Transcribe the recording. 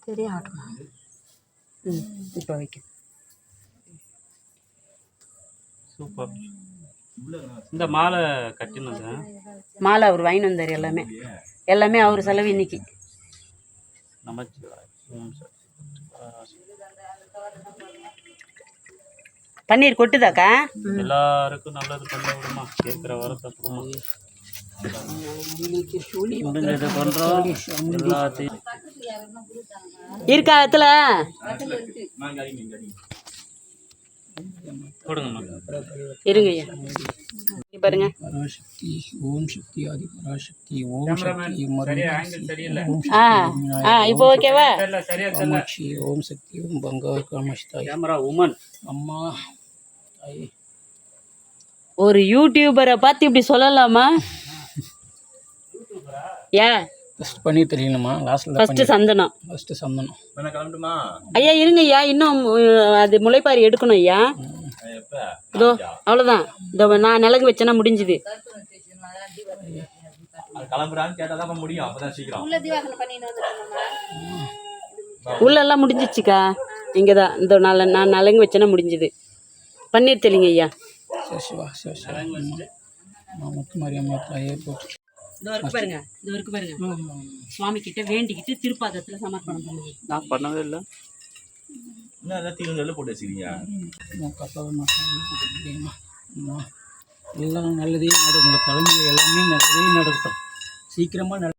சரியா ஆட்டுமா? இப்போ வைக்க சூப்பர். இந்த மாலை கட்டினது மாலை அவர் வாங்கிட்டு வந்தார். எல்லாமே எல்லாமே அவர் செலவு இன்னைக்கு. பன்னீர் கொட்டுதாக்கா? எல்லாருக்கும் நல்லது பண்ண விடுமா, கேட்குற வரத்தை முடிஞ்சது பண்றோம் எல்லாத்தையும். இருக்கா இடத்துல போடுங்கம்மா. இருங்க பாருங்க. பராசக்தி ஓம் சக்தி ஆதி பராசக்தி ஓம் சக்தி இப்போ ஓகேவா? காமாட்சி ஓம் சக்தி ஓம் பங்கார் காமாட்சி உமன் அம்மா. ஒரு யூடியூபரை பார்த்து இப்படி சொல்லலாமா? ஏன் ஃபஸ்ட் பன்னீர் தெரியணுமா? ஃபஸ்ட்டு சந்தனம். ஃபஸ்ட்டு சந்தனம். ஐயா இருங்க ஐயா, இன்னும் அது முளைப்பாரி எடுக்கணும் ஐயா. இதோ அவ்வளோதான். இதோ நான் நிலங்கு வச்சேன்னா முடிஞ்சுது. உள்ளெல்லாம் முடிஞ்சிச்சுக்கா. இங்கே தான் இந்த நான் நலங்கு வச்சேன்னா முடிஞ்சுது. பன்னீர் தெளிங்க ஐயா. சிவா முத்து மாரியம்மா போட்டு இந்த வரைக்கும் பாருங்க, இந்த வரைக்கும் பாருங்க. சுவாமி கிட்ட வேண்டிக்கிட்டு திருப்பாதத்தில் சமர்ப்பணம் பண்ணுங்க. நான் பண்ணவே இல்லை. போட்டு வச்சுக்கிறீங்க. எல்லாம் நல்லதே நடும். உங்கள் தலைமையில் எல்லாமே நல்லதே நடக்கட்டும். சீக்கிரமாக